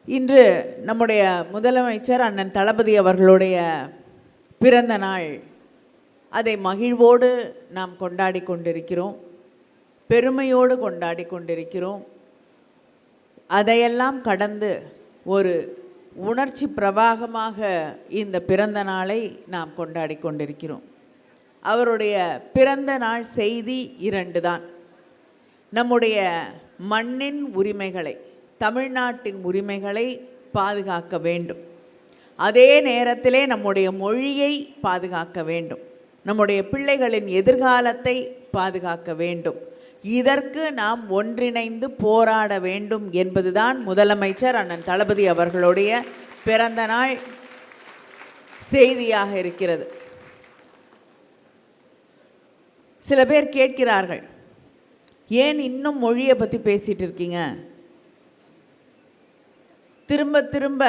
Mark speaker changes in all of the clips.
Speaker 1: இன்று நம்முடைய முதலமைச்சர் அண்ணன் தளபதி அவர்களுடைய பிறந்த நாள். அதை மகிழ்வோடு நாம் கொண்டாடி கொண்டிருக்கிறோம், பெருமையோடு கொண்டாடி கொண்டிருக்கிறோம். அதையெல்லாம் கடந்து ஒரு உணர்ச்சி பிரவாகமாக இந்த பிறந்த நாளை நாம் கொண்டாடி கொண்டிருக்கிறோம். அவருடைய பிறந்த நாள் செய்தி 2 தான். நம்முடைய மண்ணின் உரிமைகளை, தமிழ்நாட்டின் உரிமைகளை பாதுகாக்க வேண்டும். அதே நேரத்திலே நம்முடைய மொழியை பாதுகாக்க வேண்டும், நம்முடைய பிள்ளைகளின் எதிர்காலத்தை பாதுகாக்க வேண்டும். இதற்கு நாம் ஒன்றிணைந்து போராட வேண்டும் என்பதுதான் முதலமைச்சர் அண்ணன் தளபதி அவர்களுடைய பிறந்த நாள் செய்தியாக இருக்கிறது. சில பேர் கேட்கிறார்கள், ஏன் இன்னும் மொழியை பற்றி பேசிகிட்டு இருக்கீங்க? திரும்ப திரும்ப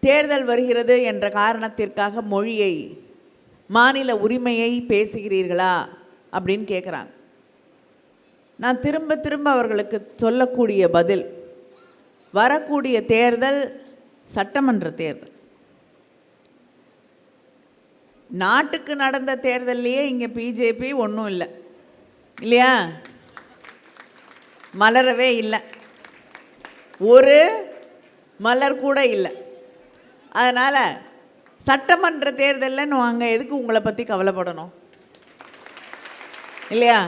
Speaker 1: தேர்தல் வருகிறது என்ற காரணத்திற்காக மொழியை, மாநில உரிமையை பேசுகிறீர்களா அப்படின்னு கேட்குறாங்க. நான் திரும்ப திரும்ப அவர்களுக்கு சொல்லக்கூடிய பதில், வரக்கூடிய தேர்தல் சட்டமன்ற தேர்தல். நாட்டுக்கு நடந்த தேர்தல்லையே இங்கே பிஜேபி ஒன்றும் இல்லை இல்லையா? மலரவே இல்லை, ஒரு மலர் கூட இல்லை. அதனால் சட்டமன்ற தேர்தலில் நாங்கள் எதுக்கு உங்களை பற்றி கவலைப்படணும் இல்லையா?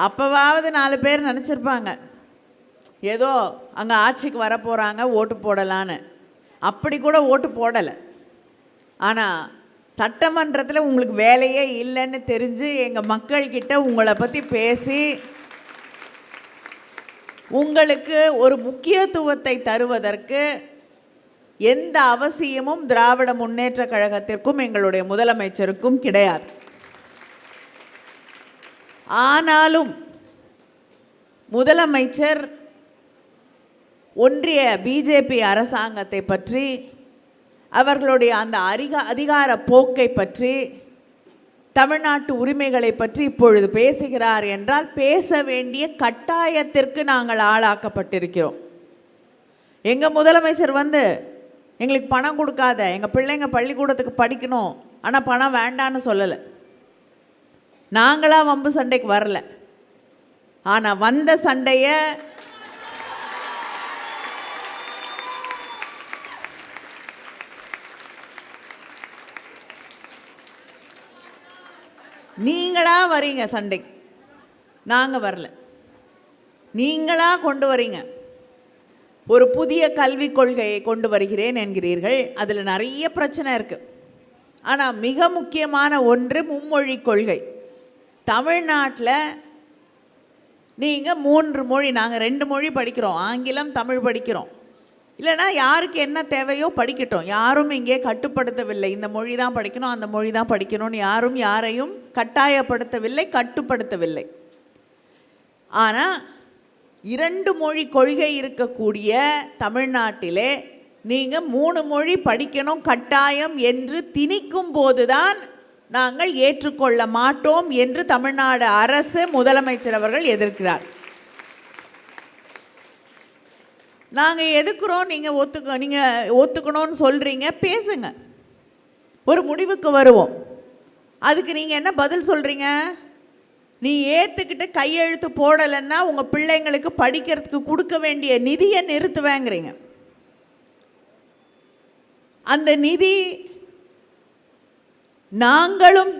Speaker 1: அப்போவாவது 4 பேர் நினச்சிருப்பாங்க, ஏதோ அங்கே ஆட்சிக்கு வர போகிறாங்க, ஓட்டு போடலான்னு. அப்படி கூட ஓட்டு போடலை. ஆனால் சட்டமன்றத்தில் உங்களுக்கு வேலையே இல்லைன்னு தெரிஞ்சு எங்கள் மக்கள்கிட்ட உங்களை பற்றி பேசி உங்களுக்கு ஒரு முக்கியத்துவத்தை தருவதற்கு எந்த அவசியமும் திராவிட முன்னேற்ற கழகத்திற்கும் எங்களுடைய முதலமைச்சருக்கும் கிடையாது. ஆனாலும் முதலமைச்சர் ஒன்றிய பிஜேபி அரசாங்கத்தை பற்றி, அவர்களுடைய அந்த அதிகார போக்கை பற்றி, தமிழ்நாட்டு உரிமைகளை பற்றி இப்பொழுது பேசுகிறார் என்றால் பேச வேண்டிய கட்டாயத்திற்கு நாங்கள் ஆளாக்கப்பட்டிருக்கிறோம். எங்கள் முதலமைச்சர் வந்து எங்களுக்கு பணம் கொடுக்காத, எங்கள் பிள்ளைங்க பள்ளிக்கூடத்துக்கு படிக்கணும் ஆனால் பணம் வேண்டான்னு சொல்லலை. நாங்களாக வம்பு சண்டைக்கு வரல. ஆனால் வந்த சண்டையை நீங்களா வரீங்க சண்டைக்கு, நாங்கள் வரல. நீங்களா கொண்டு வரீங்க. ஒரு புதிய கல்விக் கொள்கையை கொண்டு வருகிறேன் என்கிறீர்கள். அதில் நிறைய பிரச்சனை இருக்குது. ஆனால் மிக முக்கியமான ஒன்று மும்மொழி கொள்கை. தமிழ்நாட்டில் நீங்கள் 3 மொழி, நாங்கள் 2 மொழி படிக்கிறோம், ஆங்கிலம் தமிழ் படிக்கிறோம். இல்லைனா யாருக்கு என்ன தேவையோ படிக்கட்டும். யாரும் இங்கே கட்டுப்படுத்தவில்லை, இந்த மொழி தான் படிக்கணும், அந்த மொழி தான் படிக்கணும்னு யாரும் யாரையும் கட்டாயப்படுத்தவில்லை, கட்டுப்படுத்தவில்லை. ஆனால் 2 மொழி கொள்கை இருக்கக்கூடிய தமிழ்நாட்டிலே நீங்கள் 3 மொழி படிக்கணும் கட்டாயம் என்று திணிக்கும் போதுதான் நாங்கள் ஏற்றுக்கொள்ள மாட்டோம் என்று தமிழ்நாடு அரசு, முதலமைச்சர் அவர்கள் எதிர்க்கிறார். நாங்கள் எதுக்குறோம், நீங்கள் ஒத்துக்கணும்னு சொல்கிறீங்க, பேசுங்க, ஒரு முடிவுக்கு வருவோம். அதுக்கு நீங்கள் என்ன பதில் சொல்கிறீங்க? நீ ஏற்றுக்கிட்டு கையெழுத்து போடலைன்னா உங்கள் பிள்ளைங்களுக்கு படிக்கிறதுக்கு கொடுக்க வேண்டிய நிதியை நிறுத்துவேங்கிறீங்க. அந்த நிதி நாங்களும்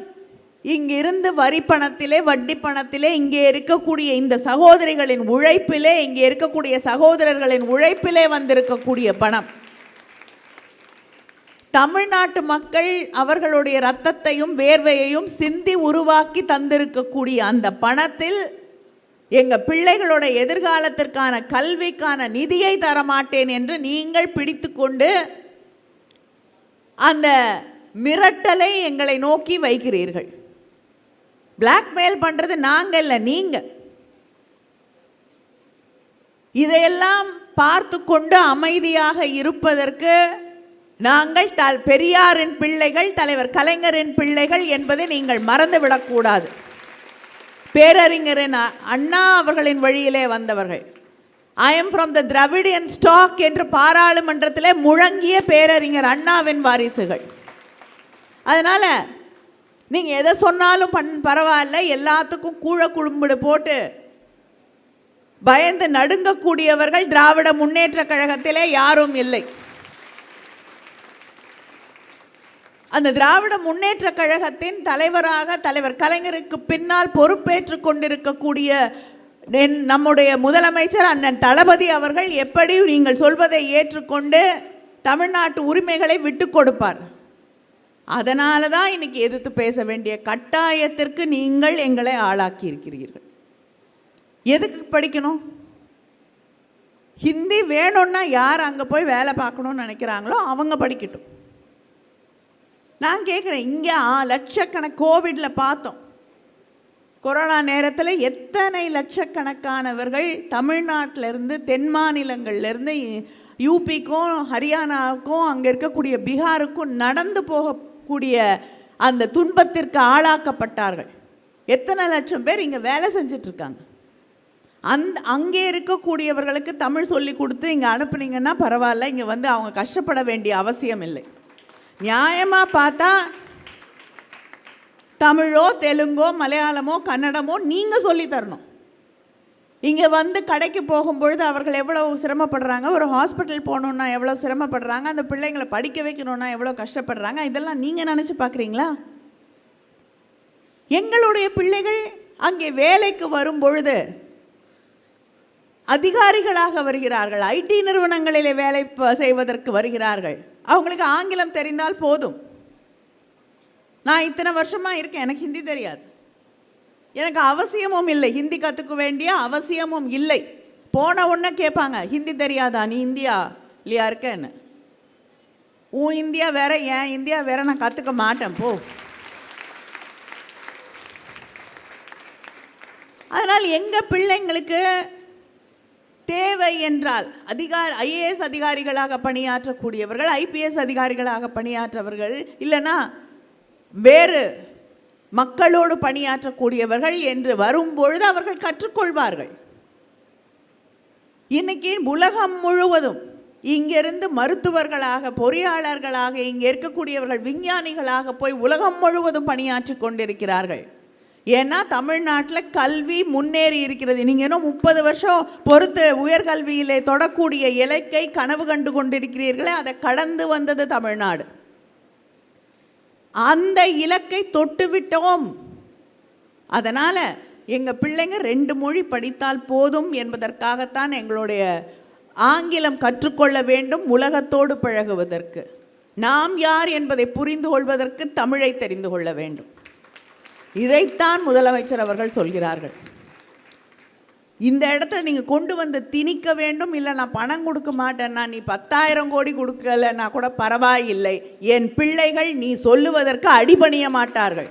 Speaker 1: இங்கிருந்து வரி பணத்திலே, வட்டி பணத்திலே, இங்கே இருக்கக்கூடிய இந்த சகோதரிகளின் உழைப்பிலே, இங்கே இருக்கக்கூடிய சகோதரர்களின் உழைப்பிலே வந்திருக்கக்கூடிய பணம். தமிழ்நாட்டு மக்கள் அவர்களுடைய இரத்தத்தையும் வேர்வையையும் சிந்தி உருவாக்கி தந்திருக்கக்கூடிய அந்த பணத்தில் எங்கள் பிள்ளைகளோட எதிர்காலத்திற்கான கல்விக்கான நிதியை தரமாட்டேன் என்று நீங்கள் பிடித்து கொண்டு அந்த மிரட்டலை எங்களை நோக்கி வைக்கிறீர்கள். பிளாக்மெயில் பண்ணுறது நாங்கள் இல்லை, நீங்கள். இதையெல்லாம் பார்த்து கொண்டு அமைதியாக இருப்பதற்கு நாங்கள் பெரியாரின் பிள்ளைகள், தலைவர் கலைஞரின் பிள்ளைகள் என்பதை நீங்கள் மறந்துவிடக்கூடாது. பேரறிஞரின் அண்ணா அவர்களின் வழியிலே வந்தவர்கள். I am from the Dravidian stock என்று பாராளுமன்றத்திலே முழங்கிய பேரறிஞர் அண்ணாவின் வாரிசுகள். அதனால நீங்க எதை சொன்னாலும் பரவாயில்ல, எல்லாத்துக்கும் கூழ குழும்புடு போட்டு பயந்து நடுங்கக்கூடியவர்கள் திராவிட முன்னேற்ற கழகத்திலே யாரும் இல்லை. அந்த திராவிட முன்னேற்ற கழகத்தின் தலைவராக தலைவர் கலைஞருக்கு பின்னால் பொறுப்பேற்று கொண்டிருக்கக்கூடிய நம்முடைய முதலமைச்சர் அண்ணன் தளபதி அவர்கள் எப்படி நீங்கள் சொல்வதை ஏற்றுக்கொண்டு தமிழ்நாட்டு உரிமைகளை விட்டு கொடுப்பார்? அதனால தான் இன்னைக்கு எதிர்த்து பேச வேண்டிய கட்டாயத்திற்கு நீங்கள் எங்களை ஆளாக்கி இருக்கிறீர்கள். எதுக்கு படிக்கணும்? ஹிந்தி வேணும்னா யார் அங்கே போய் வேலை பார்க்கணும்னு நினைக்கிறாங்களோ அவங்க படிக்கட்டும். நான் கேட்குறேன், இங்கே லட்சக்கணக்கு கோவிடில் பார்த்தோம், கொரோனா நேரத்தில் எத்தனை லட்சக்கணக்கானவர்கள் தமிழ்நாட்டிலேருந்து தென் மாநிலங்கள்லேருந்து யூபிக்கும் ஹரியானாவுக்கும் அங்கே இருக்கக்கூடிய பீகாருக்கும் நடந்து போகக்கூடிய அந்த துன்பத்திற்கு ஆளாக்கப்பட்டார்கள். எத்தனை லட்சம் பேர் இங்கே வேலை செஞ்சிட்ருக்காங்க. அங்கே இருக்கக்கூடியவர்களுக்கு தமிழ் சொல்லி கொடுத்து இங்கே அனுப்புனீங்கன்னா பரவாயில்ல, இங்கே வந்து அவங்க கஷ்டப்பட வேண்டிய அவசியம் இல்லை. நியாயமாக பார்த்தா தமிழோ தெலுங்கோ மலையாளமோ கன்னடமோ நீங்கள் சொல்லி தரணும். இங்கே வந்து கடைக்கு போகும்பொழுது அவர்கள் எவ்வளோ சிரமப்படுறாங்க, ஒரு ஹாஸ்பிட்டல் போகணுன்னா எவ்வளோ சிரமப்படுறாங்க, அந்த பிள்ளைங்களை படிக்க வைக்கணுன்னா எவ்வளோ கஷ்டப்படுறாங்க, இதெல்லாம் நீங்கள் நினச்சி பார்க்குறீங்களா? எங்களுடைய பிள்ளைகள் அங்கே வேலைக்கு வரும் பொழுது அதிகாரிகளாக வருகிறார்கள், ஐடி நிறுவனங்களிலே வேலை செய்வதற்கு வருகிறார்கள். அவங்களுக்கு ஆங்கிலம் தெரிந்தால் போதும். நான் இத்தனை வருஷமாக இருக்கேன், எனக்கு ஹிந்தி தெரியாது, எனக்கு அவசியமும் இல்லை, ஹிந்தி கற்றுக்க வேண்டிய அவசியமும் இல்லை. போன உடனே கேட்பாங்க, ஹிந்தி தெரியாதா, நீ இந்தியா இல்லையா இருக்கேன்னு. உன் இந்தியா வேற, ஏன் இந்தியா வேற, நான் கற்றுக்க மாட்டேன் போ. அதனால் எங்கள் பிள்ளைங்களுக்கு தேவை என்றால் ஐஏஎஸ் அதிகாரிகளாக பணியாற்றக்கூடியவர்கள், ஐபிஎஸ் அதிகாரிகளாக பணியாற்றவர்கள், இல்லைன்னா வேறு மக்களோடு பணியாற்றக்கூடியவர்கள் என்று வரும்பொழுது அவர்கள் கற்றுக்கொள்வார்கள். இன்னைக்கு உலகம் முழுவதும் இங்கிருந்து மருத்துவர்களாக, பொறியாளர்களாக, இங்கே இருக்கக்கூடியவர்கள் விஞ்ஞானிகளாக போய் உலகம் முழுவதும் பணியாற்றி கொண்டிருக்கிறார்கள். ஏன்னா தமிழ்நாட்டில் கல்வி முன்னேறி இருக்கிறது. நீங்கள் இன்னும் 30 வருஷம் பொறுத்து உயர்கல்வியிலே தொடக்கூடிய இலக்கை கனவு கண்டு கொண்டிருக்கிறீர்களே, அதை கடந்து வந்தது தமிழ்நாடு. அந்த இலக்கை தொட்டுவிட்டோம். அதனால் எங்கள் பிள்ளைங்க 2 மொழி படித்தால் போதும் என்பதற்காகத்தான் எங்களுடைய ஆங்கிலம் கற்றுக்கொள்ள வேண்டும். உலகத்தோடு பழகுவதற்கு, நாம் யார் என்பதை புரிந்து கொள்வதற்கு தமிழை தெரிந்து கொள்ள வேண்டும். இதைத்தான் முதலமைச்சர் அவர்கள் சொல்கிறார்கள். இந்த இடத்துல நீங்கள் கொண்டு வந்து திணிக்க வேண்டும். இல்லை, நான் பணம் கொடுக்க மாட்டேன்னா, நீ 10,000 கோடி கொடுக்கலன்னா கூட பரவாயில்லை, என் பிள்ளைகள் நீ சொல்லுவதற்கு அடிபணிய மாட்டார்கள்.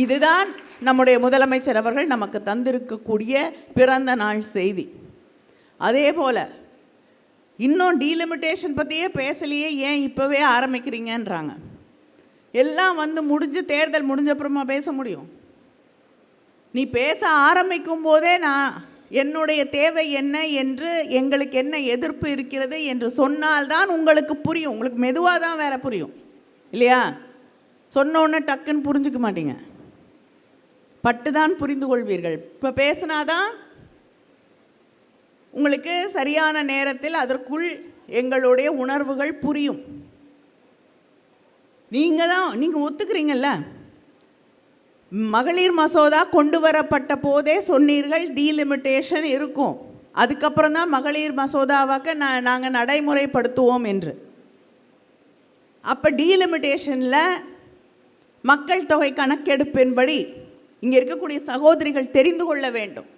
Speaker 1: இதுதான் நம்முடைய முதலமைச்சர் அவர்கள் நமக்கு தந்திருக்கக்கூடிய பிறந்த நாள் செய்தி. அதே போல் இன்னும் டீலிமிட்டேஷன் பற்றியே பேசலையே, ஏன் இப்போவே ஆரம்பிக்கிறீங்கன்றாங்க. எல்லாம் வந்து முடிஞ்சு தேர்தல் முடிஞ்சப்புறமா பேச முடியும்? நீ பேச ஆரம்பிக்கும் போதே நான் என்னுடைய தேவை என்ன என்று, எங்களுக்கு என்ன எதிர்ப்பு இருக்கிறது என்று சொன்னால்தான் உங்களுக்கு புரியும். உங்களுக்கு மெதுவாக தான் வேற புரியும் இல்லையா? சொன்னோன்னே டக்குன்னு புரிஞ்சுக்க மாட்டீங்க, பட்டுதான் புரிந்து கொள்வீர்கள். இப்போ பேசினாதான் உங்களுக்கு சரியான நேரத்தில் அதற்குள் எங்களுடைய உணர்வுகள் புரியும். நீங்கள் ஒத்துக்கிறீங்கல்ல, மகளிர் மசோதா கொண்டு வரப்பட்ட போதே சொன்னீர்கள் டீலிமிட்டேஷன் இருக்கும், அதுக்கப்புறம் தான் மகளிர் மசோதாவாக்க நாங்கள் நடைமுறைப்படுத்துவோம் என்று. அப்போ டீலிமிட்டேஷனில் மக்கள் தொகை கணக்கெடுப்பின்படி இங்கே இருக்கக்கூடிய சகோதரிகள் தெரிந்து கொள்ள வேண்டும்.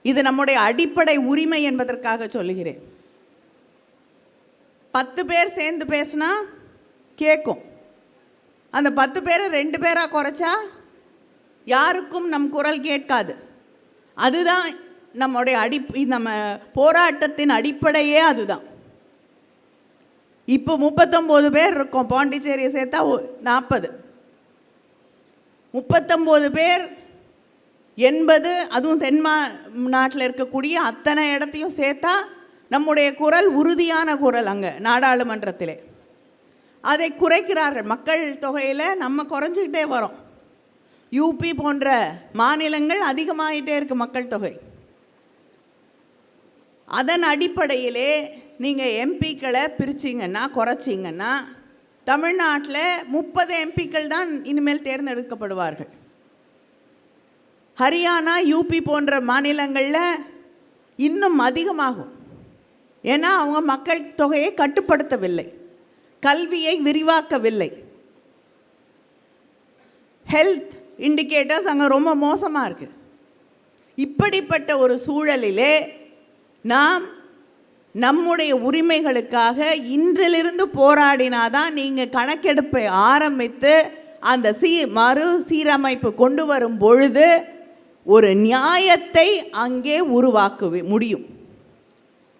Speaker 1: இது நம்முடைய அடிப்படை உரிமை என்பதற்காக சொல்லுகிறேன். 10 பேர் சேர்ந்து பேசினா கேட்கும். அந்த 10 பேரை 2 பேராக குறைச்சா யாருக்கும் நம் குரல் கேட்காது. அதுதான் நம்முடைய நம்ம போராட்டத்தின் அடிப்படையே அதுதான். இப்போ 39 பேர் இருக்கோம், பாண்டிச்சேரியை சேர்த்தா 40. 39 பேர் 80, அதுவும் நாட்டில் இருக்கக்கூடிய அத்தனை இடத்தையும் சேர்த்தா நம்முடைய குரல் உறுதியான குரல் அங்கே நாடாளுமன்றத்திலே. அதை குறைக்கிறார்கள். மக்கள் தொகையில் நம்ம குறைஞ்சிக்கிட்டே வரோம். யூபி போன்ற மாநிலங்கள் அதிகமாகிட்டே இருக்குது மக்கள் தொகை. அதன் அடிப்படையிலே நீங்கள் எம்பிக்களை பிரிச்சிங்கன்னா, குறைச்சிங்கன்னா, தமிழ்நாட்டில் 30 எம்பிக்கள் தான் இனிமேல் தேர்ந்தெடுக்கப்படுவார்கள். ஹரியானா, யூபி போன்ற மாநிலங்களில் இன்னும் அதிகமாகும். ஏன்னா அவங்க மக்கள் தொகையை கட்டுப்படுத்தவில்லை, கல்வியை விரிவாக்கவில்லை, ஹெல்த் இண்டிகேட்டர்ஸ் அங்கே ரொம்ப மோசமாக இருக்குது. இப்படிப்பட்ட ஒரு சூழலிலே நாம் நம்முடைய உரிமைகளுக்காக இன்றிலிருந்து போராடினாதான் நீங்கள் கணக்கெடுப்பை ஆரம்பித்து அந்த மறு சீரமைப்பு கொண்டு வரும் பொழுது ஒரு நியாயத்தை அங்கே உருவாக்க முடியும்.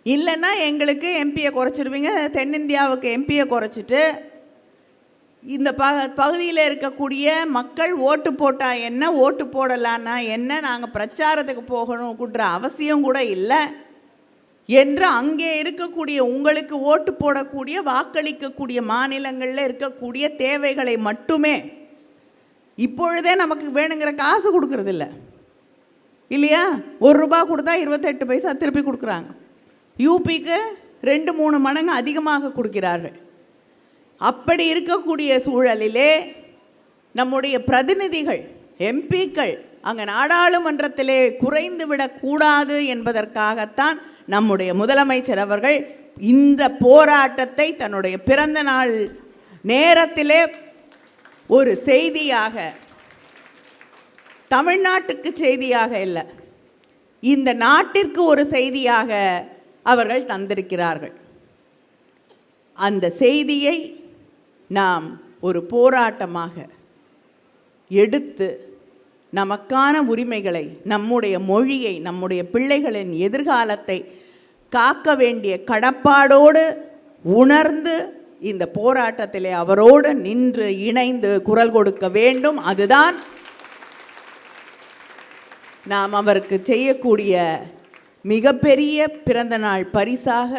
Speaker 1: இல்லைன்னா எங்களுக்கு எம்பியை குறைச்சிருவீங்க, தென்னிந்தியாவுக்கு எம்பியை குறைச்சிட்டு இந்த பகுதியில் இருக்கக்கூடிய மக்கள் ஓட்டு போட்டால் என்ன, ஓட்டு போடலான்னா என்ன, நாங்கள் பிரச்சாரத்துக்கு போகணும் கூட்டுற அவசியம் கூட இல்லை என்று அங்கே இருக்கக்கூடிய உங்களுக்கு ஓட்டு போடக்கூடிய வாக்களிக்கக்கூடிய மாநிலங்களில் இருக்கக்கூடிய தேவைகளை மட்டுமே இப்பொழுதே நமக்கு வேணுங்கிற காசு கொடுக்கறதில்ல இல்லையா? ₹1 கொடுத்தா 28 பைசா திருப்பி கொடுக்குறாங்க. யூபிக்கு 2-3 மடங்கு அதிகமாக கொடுக்கிறார்கள். அப்படி இருக்கக்கூடிய சூழலிலே நம்முடைய பிரதிநிதிகள், எம்பிக்கள் அங்கே நாடாளுமன்றத்திலே குறைந்து விடக்கூடாது என்பதற்காகத்தான் நம்முடைய முதலமைச்சர் அவர்கள் இந்த போராட்டத்தை தன்னுடைய பிறந்த நாள் நேரத்திலே ஒரு செய்தியாக, தமிழ்நாட்டுக்கு செய்தியாக இல்லை, இந்த நாட்டிற்கு ஒரு செய்தியாக அவர்கள் தந்திருக்கிறார்கள். அந்த செய்தியை நாம் ஒரு போராட்டமாக எடுத்து நமக்கான உரிமைகளை, நம்முடைய மொழியை, நம்முடைய பிள்ளைகளின் எதிர்காலத்தை காக்க வேண்டிய கடப்பாடோடு உணர்ந்து இந்த போராட்டத்திலே அவரோடு நின்று இணைந்து குரல் கொடுக்க வேண்டும். அதுதான் நாம் அவருக்கு செய்யக்கூடிய மிகப்பெரிய பிறந்தநாள் பரிசாக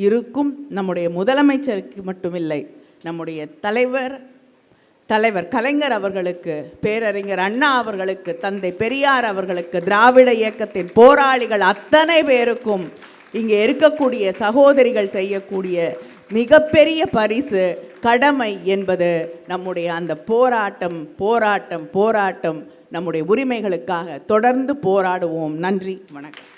Speaker 1: இருக்கும். நம்முடைய முதலமைச்சருக்கு மட்டுமில்லை, நம்முடைய தலைவர் கலைஞர் அவர்களுக்கு, பேரறிஞர் அண்ணா அவர்களுக்கு, தந்தை பெரியார் அவர்களுக்கு, திராவிட இயக்கத்தின் போராளிகள் அத்தனை பேருக்கும், இங்கே இருக்கக்கூடிய சகோதரிகள் செய்யக்கூடிய மிகப்பெரிய பரிசு, கடமை என்பது நம்முடைய அந்த போராட்டம் நம்முடைய உரிமைகளுக்காக தொடர்ந்து போராடுவோம். நன்றி, வணக்கம்.